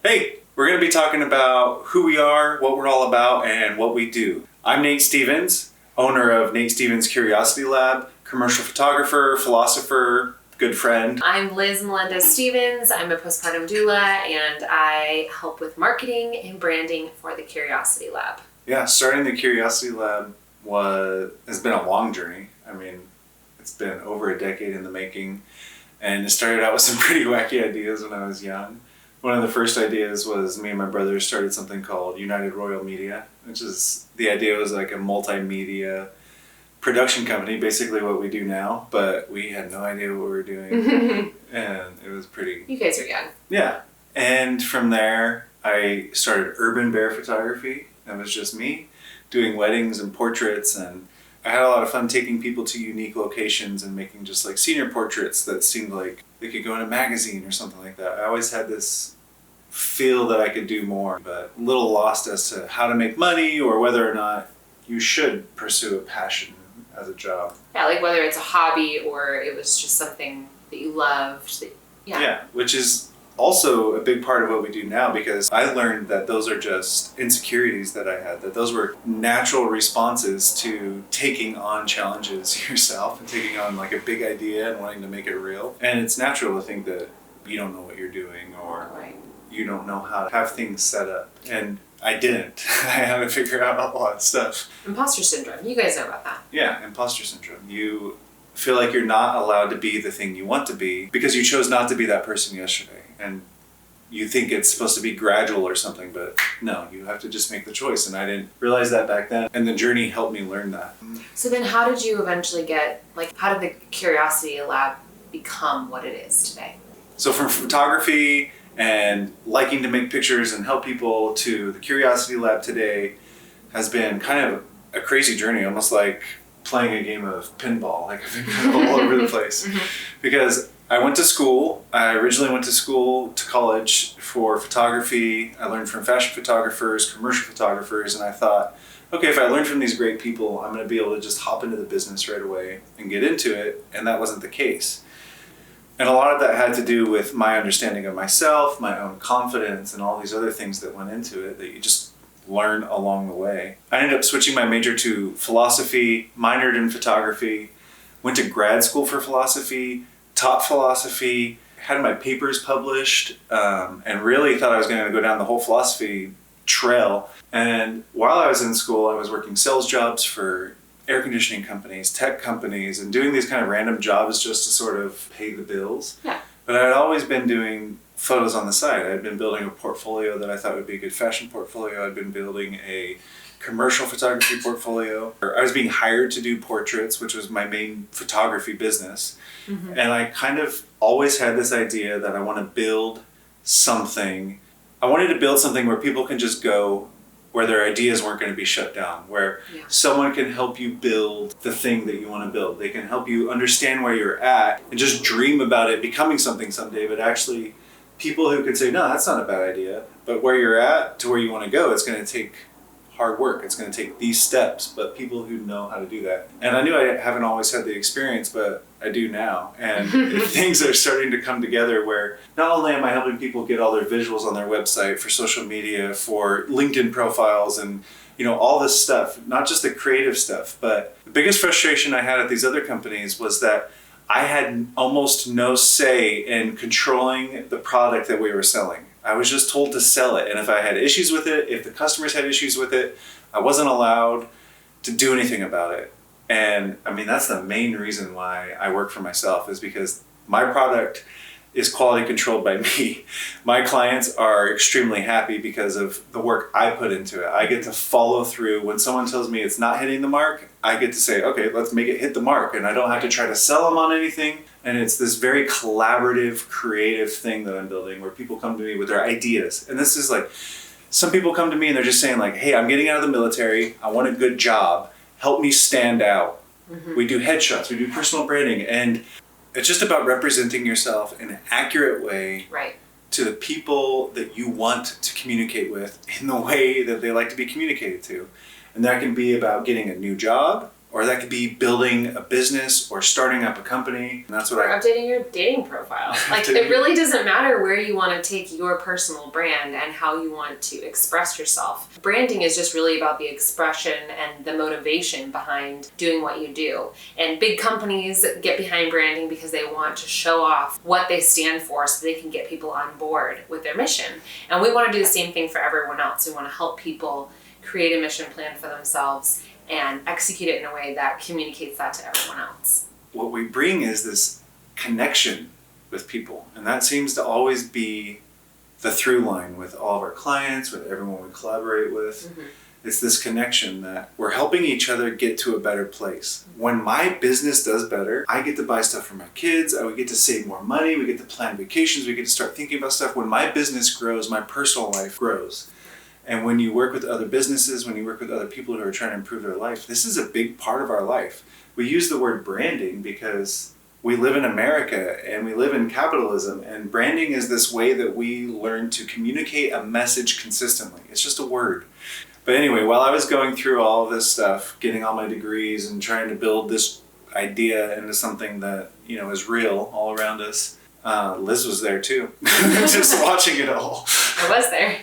Hey, we're going to be talking about who we are, what we're all about, and what we do. I'm Nate Stevens, owner of Nate Stevens Curiosity Lab, commercial photographer, philosopher, good friend. I'm Liz Melendez Stevens. I'm a postpartum doula, and I help with marketing and branding for the Curiosity Lab. Yeah, starting the Curiosity Lab has been a long journey. I mean, it's been over a decade in the making, and it started out with some pretty wacky ideas when I was young. One of the first ideas was me and my brother started something called United Royal Media, which is, the idea was like a multimedia production company, basically what we do now, but we had no idea what we were doing, and it was pretty... You guys are young. Yeah, and from there, I started Urban Bear Photography. That was just me doing weddings and portraits, and I had a lot of fun taking people to unique locations and making just like senior portraits that seemed like they could go in a magazine or something like that. I always had this feel that I could do more, but a little lost as to how to make money or whether or not you should pursue a passion as a job. Yeah, like whether it's a hobby or it was just something that you loved. Yeah, which is also a big part of what we do now, because I learned that those are just insecurities that I had, that those were natural responses to taking on challenges yourself and taking on like a big idea and wanting to make it real. And it's natural to think that you don't know what you're doing or you don't know how to have things set up. And I didn't. I had to figure out a lot of stuff. Imposter syndrome. You guys know about that. Yeah, imposter syndrome. You feel like you're not allowed to be the thing you want to be because you chose not to be that person yesterday. And you think it's supposed to be gradual or something, but no, you have to just make the choice. And I didn't realize that back then. And the journey helped me learn that. So then how did you eventually how did the Curiosity Lab become what it is today? So from photography and liking to make pictures and help people to the Curiosity Lab today has been kind of a crazy journey, almost like playing a game of pinball. Like I've been kind of all over the place. Because I went to school. I originally went to college for photography. I learned from fashion photographers, commercial photographers, and I thought, okay, if I learn from these great people, I'm going to be able to just hop into the business right away and get into it. And that wasn't the case. And a lot of that had to do with my understanding of myself, my own confidence, and all these other things that went into it that you just learn along the way. I ended up switching my major to philosophy, minored in photography, went to grad school for philosophy, taught philosophy, had my papers published, and really thought I was going to go down the whole philosophy trail. And while I was in school, I was working sales jobs for air conditioning companies, tech companies, and doing these kind of random jobs just to sort of pay the bills. Yeah. But I had always been doing photos on the side. I'd been building a portfolio that I thought would be a good fashion portfolio. I'd been building a commercial photography portfolio. I was being hired to do portraits, which was my main photography business. Mm-hmm. And I kind of always had this idea that I want to build something. I wanted to build something where people can just go, where their ideas weren't going to be shut down, where someone can help you build the thing that you want to build. They can help you understand where you're at and just dream about it becoming something someday, but actually people who could say, no, that's not a bad idea, but where you're at to where you want to go, it's going to take hard work. It's going to take these steps, but people who know how to do that. And I knew I haven't always had the experience, but I do now. And things are starting to come together where not only am I helping people get all their visuals on their website for social media, for LinkedIn profiles, and all this stuff, not just the creative stuff, but the biggest frustration I had at these other companies was that I had almost no say in controlling the product that we were selling. I was just told to sell it. And if I had issues with it, if the customers had issues with it, I wasn't allowed to do anything about it. And I mean, that's the main reason why I work for myself, is because my product is quality controlled by me. My clients are extremely happy because of the work I put into it. I get to follow through. When someone tells me it's not hitting the mark, I get to say, okay, let's make it hit the mark. And I don't have to try to sell them on anything. And it's this very collaborative, creative thing that I'm building where people come to me with their ideas. And this is like, some people come to me and they're just saying like, hey, I'm getting out of the military. I want a good job. Help me stand out. Mm-hmm. We do headshots. We do personal branding. And it's just about representing yourself in an accurate way to the people that you want to communicate with in the way that they like to be communicated to. And that can be about getting a new job. or that could be building a business or starting up a company. And that's what Or updating your dating profile. Like, it really doesn't matter where you want to take your personal brand and how you want to express yourself. Branding is just really about the expression and the motivation behind doing what you do. And big companies get behind branding because they want to show off what they stand for so they can get people on board with their mission. And we want to do the same thing for everyone else. We want to help people create a mission plan for themselves and execute it in a way that communicates that to everyone else. What we bring is this connection with people, and that seems to always be the through line with all of our clients, with everyone we collaborate with. Mm-hmm. It's this connection that we're helping each other get to a better place. When my business does better, I get to buy stuff for my kids, we get to save more money, we get to plan vacations, we get to start thinking about stuff. When my business grows, my personal life grows. And when you work with other businesses, when you work with other people who are trying to improve their life, this is a big part of our life. We use the word branding because we live in America and we live in capitalism, and branding is this way that we learn to communicate a message consistently. It's just a word. But anyway, while I was going through all of this stuff, getting all my degrees and trying to build this idea into something that, is real all around us, Liz was there too, just watching it all. I was there.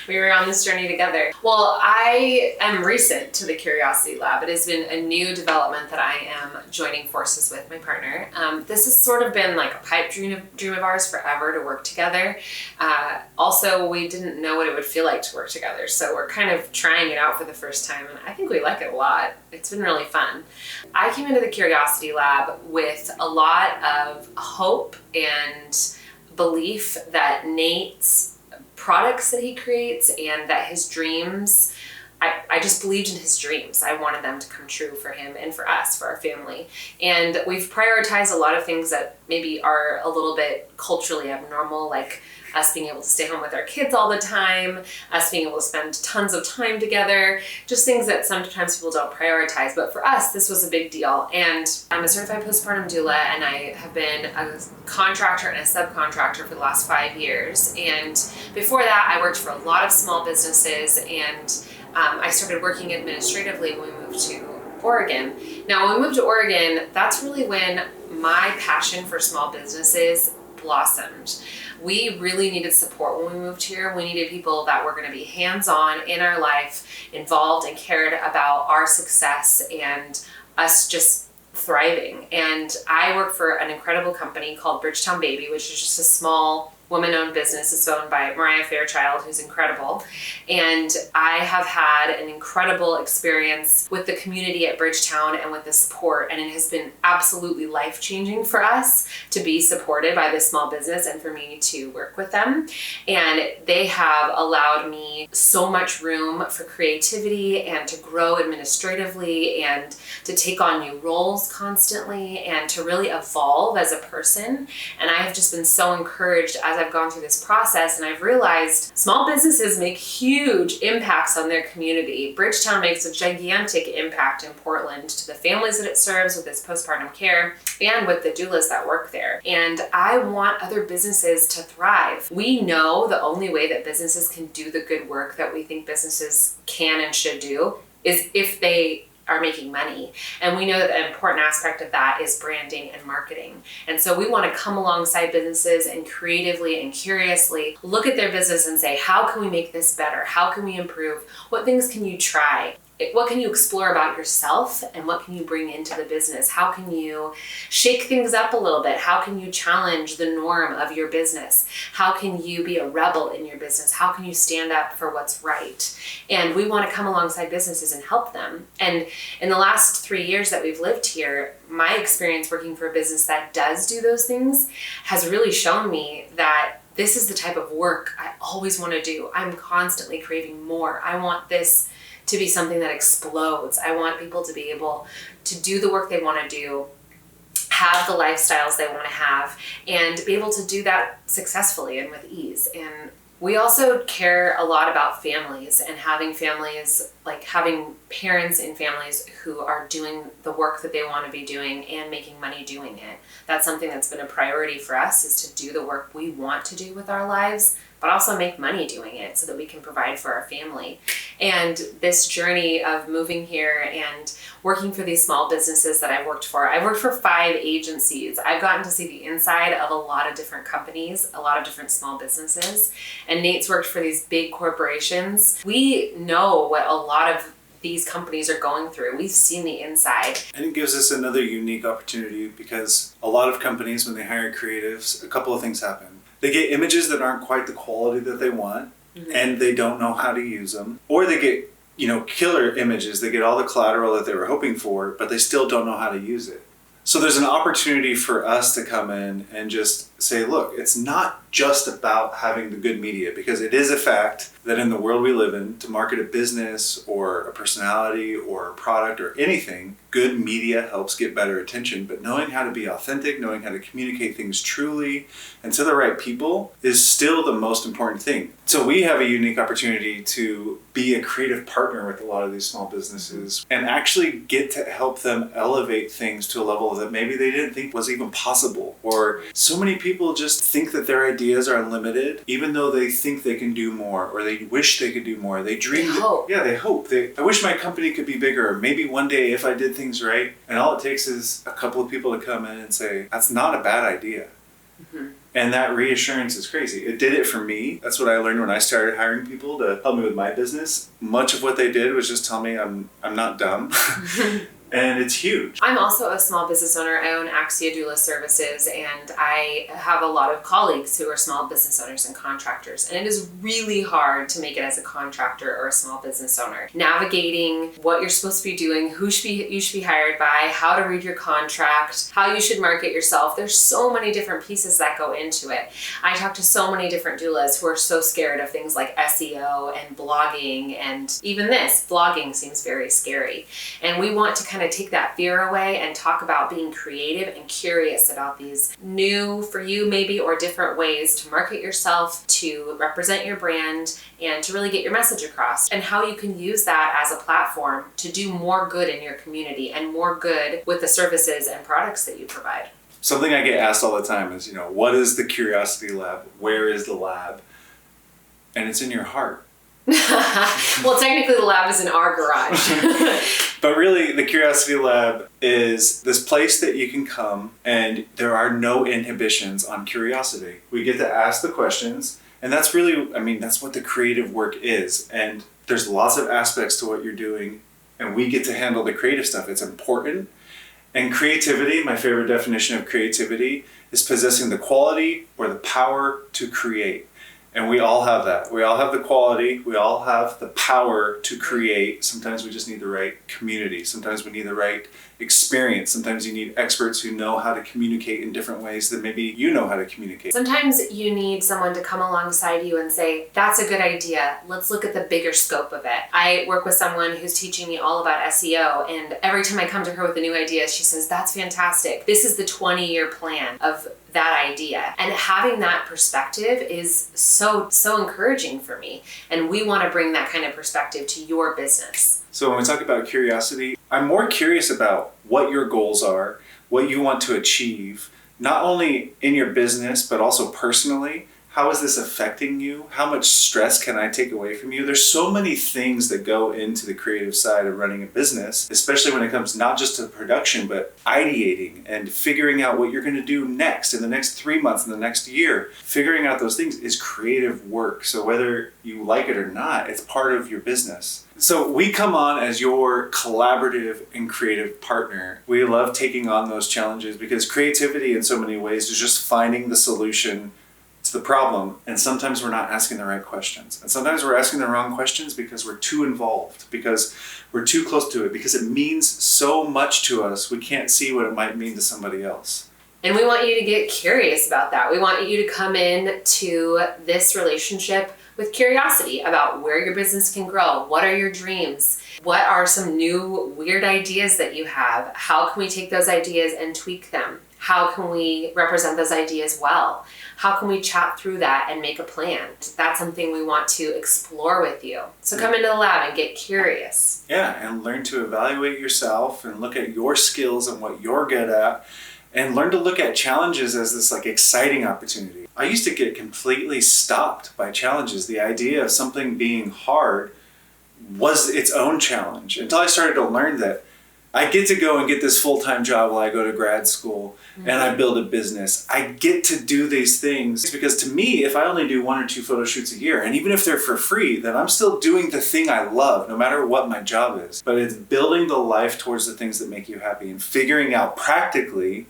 We were on this journey together. Well, I am recent to the Curiosity Lab. It has been a new development that I am joining forces with my partner. This has sort of been like a pipe dream of ours forever to work together. Also, we didn't know what it would feel like to work together, so we're kind of trying it out for the first time, and I think we like it a lot. It's been really fun. I came into the Curiosity Lab with a lot of hope and belief that Nate's products that he creates and that his dreams, I just believed in his dreams. I wanted them to come true for him and for us, for our family. And we've prioritized a lot of things that maybe are a little bit culturally abnormal, like us being able to stay home with our kids all the time, us being able to spend tons of time together, just things that sometimes people don't prioritize. But for us, this was a big deal. And I'm a certified postpartum doula, and I have been a contractor and a subcontractor for the last 5 years. And before that, I worked for a lot of small businesses, and I started working administratively when we moved to Oregon. Now, when we moved to Oregon, that's really when my passion for small businesses blossomed. We really needed support when we moved here. We needed people that were going to be hands-on in our life, involved and cared about our success and us just thriving. And I work for an incredible company called Bridgetown Baby, which is just a small woman-owned business. It's owned by Mariah Fairchild, who's incredible. And I have had an incredible experience with the community at Bridgetown and with the support. And it has been absolutely life-changing for us to be supported by this small business and for me to work with them. And they have allowed me so much room for creativity and to grow administratively and to take on new roles constantly and to really evolve as a person. And I have just been so encouraged as I've gone through this process, and I've realized small businesses make huge impacts on their community. Bridgetown makes a gigantic impact in Portland to the families that it serves with its postpartum care and with the doulas that work there. And I want other businesses to thrive. We know the only way that businesses can do the good work that we think businesses can and should do is if they are making money. And we know that an important aspect of that is branding and marketing. And so we want to come alongside businesses and creatively and curiously look at their business and say, how can we make this better? How can we improve? What things can you try? What can you explore about yourself and what can you bring into the business? How can you shake things up a little bit? How can you challenge the norm of your business? How can you be a rebel in your business? How can you stand up for what's right? And we want to come alongside businesses and help them. And in the last 3 years that we've lived here, my experience working for a business that does do those things has really shown me that this is the type of work I always want to do. I'm constantly craving more. I want this to be something that explodes. I want people to be able to do the work they want to do, have the lifestyles they want to have, and be able to do that successfully and with ease. And we also care a lot about families and having families, like having parents in families who are doing the work that they want to be doing and making money doing it. That's something that's been a priority for us, is to do the work we want to do with our lives, but also make money doing it so that we can provide for our family. And this journey of moving here and working for these small businesses that I've worked for 5 agencies. I've gotten to see the inside of a lot of different companies, a lot of different small businesses. And Nate's worked for these big corporations. We know what a lot of these companies are going through. We've seen the inside. And it gives us another unique opportunity because a lot of companies, when they hire creatives, a couple of things happen. They get images that aren't quite the quality that they want, and they don't know how to use them. Or they get, killer images. They get all the collateral that they were hoping for, but they still don't know how to use it. So there's an opportunity for us to come in and just say, look, it's not just about having the good media, because it is a fact that in the world we live in, to market a business or a personality or a product or anything, good media helps get better attention. But knowing how to be authentic, knowing how to communicate things truly and to the right people is still the most important thing. So we have a unique opportunity to be a creative partner with a lot of these small businesses and actually get to help them elevate things to a level that maybe they didn't think was even possible. Or so many people just think that their ideas are unlimited, even though they think they can do more, or they wish they could do more. They dream. They hope. Yeah, they hope. I wish my company could be bigger. Or maybe one day if I did things right. And all it takes is a couple of people to come in and say, that's not a bad idea. And that reassurance is crazy. It did it for me. That's what I learned when I started hiring people to help me with my business. Much of what they did was just tell me I'm not dumb. And it's huge. I'm also a small business owner. I own Axia Doula Services, and I have a lot of colleagues who are small business owners and contractors. And it is really hard to make it as a contractor or a small business owner. Navigating what you're supposed to be doing, you should be hired by, how to read your contract, how you should market yourself. There's so many different pieces that go into it. I talk to so many different doulas who are so scared of things like SEO and blogging, and even this, vlogging seems very scary. And we want to kind of take that fear away and talk about being creative and curious about these new, for you maybe, or different ways to market yourself, to represent your brand, and to really get your message across, and how you can use that as a platform to do more good in your community and more good with the services and products that you provide. Something I get asked all the time is, what is the Curiosity Lab? Where is the lab? And it's in your heart. Well, technically the lab is in our garage. But really, the Curiosity Lab is this place that you can come and there are no inhibitions on curiosity. We get to ask the questions, and that's really, that's what the creative work is. And there's lots of aspects to what you're doing, and we get to handle the creative stuff. It's important. And creativity, my favorite definition of creativity, is possessing the quality or the power to create. And we all have that. We all have the quality. We all have the power to create. Sometimes we just need the right community. Sometimes we need the right experience. Sometimes you need experts who know how to communicate in different ways than maybe you know how to communicate. Sometimes you need someone to come alongside you and say, that's a good idea. Let's look at the bigger scope of it. I work with someone who's teaching me all about SEO, and every time I come to her with a new idea, she says, that's fantastic. This is the 20-year plan of that idea. And having that perspective is so encouraging for me. And we want to bring that kind of perspective to your business. So when we talk about curiosity, I'm more curious about what your goals are, what you want to achieve, not only in your business, but also personally. How is this affecting you? How much stress can I take away from you? There's so many things that go into the creative side of running a business, especially when it comes not just to production, but ideating and figuring out what you're going to do next in the next 3 months, in the next year. Figuring out those things is creative work. So whether you like it or not, it's part of your business. So we come on as your collaborative and creative partner. We love taking on those challenges because creativity in so many ways is just finding the solution to the problem. And sometimes we're not asking the right questions. And sometimes we're asking the wrong questions because we're too involved, because we're too close to it, because it means so much to us, we can't see what it might mean to somebody else. And we want you to get curious about that. We want you to come in to this relationship with curiosity about where your business can grow. What are your dreams? What are some new weird ideas that you have? How can we take those ideas and tweak them? How can we represent those ideas well? How can we chat through that and make a plan? That's something we want to explore with you. So come into the lab and get curious. Yeah, and learn to evaluate yourself and look at your skills and what you're good at, and learn to look at challenges as this like exciting opportunity. I used to get completely stopped by challenges. The idea of something being hard was its own challenge until I started to learn that I get to go and get this full-time job while I go to grad school and I build a business. I get to do these things because to me, if I only do 1 or 2 photo shoots a year, and even if they're for free, then I'm still doing the thing I love, no matter what my job is. But it's building the life towards the things that make you happy and figuring out practically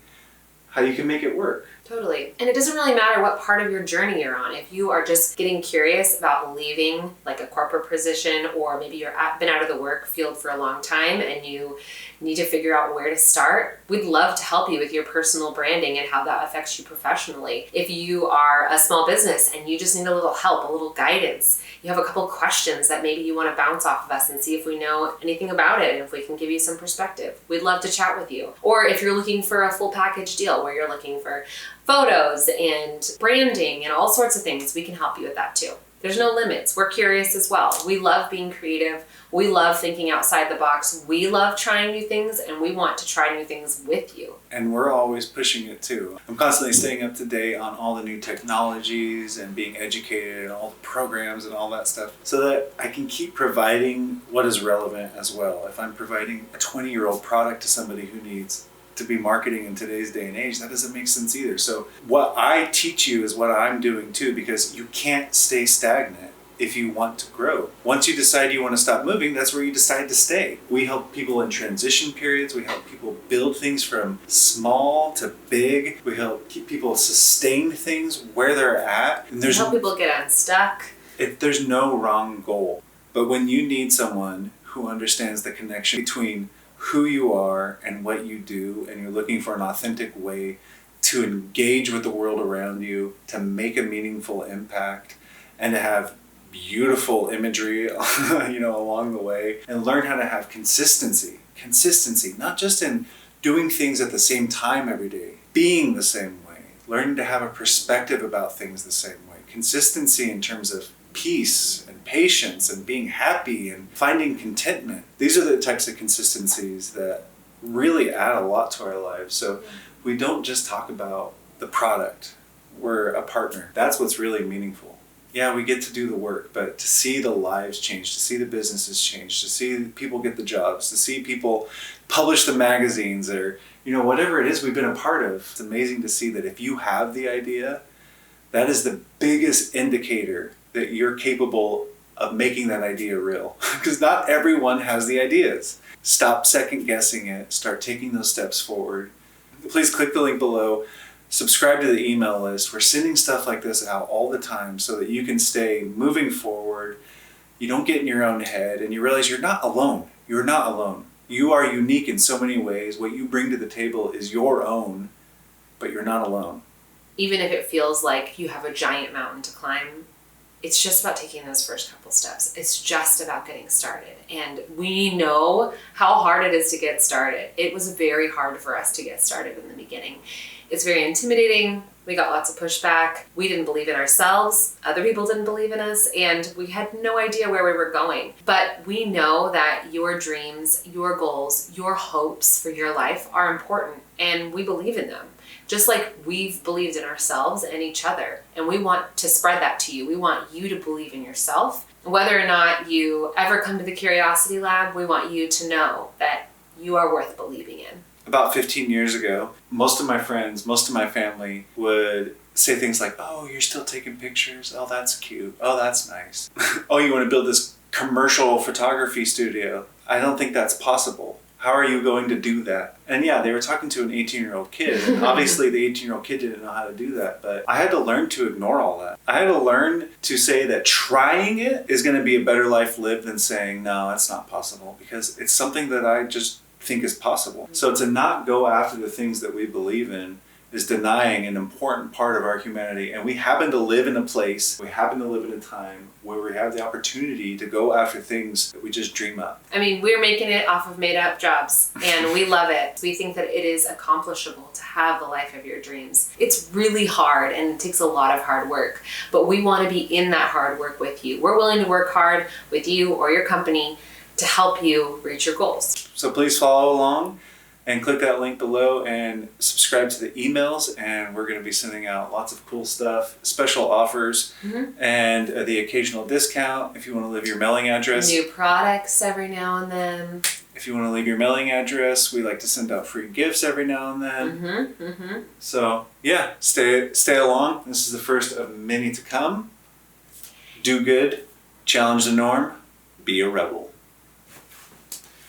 how you can make it work. Totally. And it doesn't really matter what part of your journey you're on. If you are just getting curious about leaving like a corporate position, or maybe you're been out of the work field for a long time and you need to figure out where to start, we'd love to help you with your personal branding and how that affects you professionally. If you are a small business and you just need a little help, a little guidance, you have a couple questions that maybe you want to bounce off of us and see if we know anything about it and if we can give you some perspective, we'd love to chat with you. Or if you're looking for a full package deal where you're looking for photos and branding and all sorts of things, we can help you with that too. There's no limits. We're curious as well. We love being creative. We love thinking outside the box. We love trying new things, and we want to try new things with you. And we're always pushing it too. I'm constantly staying up to date on all the new technologies and being educated and all the programs and all that stuff so that I can keep providing what is relevant as well. If I'm providing a 20-year-old product to somebody who needs to be marketing in today's day and age, that doesn't make sense either. So what I teach you is what I'm doing too, because you can't stay stagnant if you want to grow. Once you decide you want to stop moving, that's where you decide to stay. We help people in transition periods. We help people build things from small to big. We help keep people sustain things where they're at. And We help people get unstuck. There's no wrong goal. But when you need someone who understands the connection between who you are and what you do, and you're looking for an authentic way to engage with the world around you, to make a meaningful impact, and to have beautiful imagery, along the way, and learn how to have consistency, not just in doing things at the same time every day, being the same way, learning to have a perspective about things the same way, consistency in terms of peace and patience and being happy and finding contentment. These are the types of consistencies that really add a lot to our lives. So we don't just talk about the product. We're a partner. That's what's really meaningful. Yeah, we get to do the work, but to see the lives change, to see the businesses change, to see people get the jobs, to see people publish the magazines or, whatever it is we've been a part of. It's amazing to see that if you have the idea, that is the biggest indicator that you're capable of making that idea real. Because not everyone has the ideas. Stop second guessing it. Start taking those steps forward. Please click the link below. Subscribe to the email list. We're sending stuff like this out all the time so that you can stay moving forward. You don't get in your own head and you realize you're not alone. You're not alone. You are unique in so many ways. What you bring to the table is your own, but you're not alone. Even if it feels like you have a giant mountain to climb, it's just about taking those first couple steps. It's just about getting started. And we know how hard it is to get started. It was very hard for us to get started in the beginning. It's very intimidating. We got lots of pushback. We didn't believe in ourselves. Other people didn't believe in us. And we had no idea where we were going. But we know that your dreams, your goals, your hopes for your life are important. And we believe in them. Just like we've believed in ourselves and each other. And we want to spread that to you. We want you to believe in yourself. Whether or not you ever come to the Curiosity Lab, we want you to know that you are worth believing in. About 15 years ago, most of my friends, most of my family would say things like, "Oh, you're still taking pictures? Oh, that's cute. Oh, that's nice. Oh, you want to build this commercial photography studio? I don't think that's possible. How are you going to do that?" And yeah, they were talking to an 18-year-old kid. And obviously, the 18-year-old kid didn't know how to do that. But I had to learn to ignore all that. I had to learn to say that trying it is going to be a better life lived than saying, "No, that's not possible." Because it's something that I just think is possible. So to not go after the things that we believe in is denying an important part of our humanity. And we happen to live in a place, we happen to live in a time where we have the opportunity to go after things that we just dream up. I mean, we're making it off of made up jobs and we love it. We think that it is accomplishable to have the life of your dreams. It's really hard and it takes a lot of hard work, but we want to be in that hard work with you. We're willing to work hard with you or your company to help you reach your goals. So please follow along. and click that link below and subscribe to the emails. And we're going to be sending out lots of cool stuff, special offers, and the occasional discount if you want to leave your mailing address. New products every now and then. If you want to leave your mailing address, we like to send out free gifts every now and then. So yeah, stay along. This is the first of many to come. Do good, challenge the norm, be a rebel.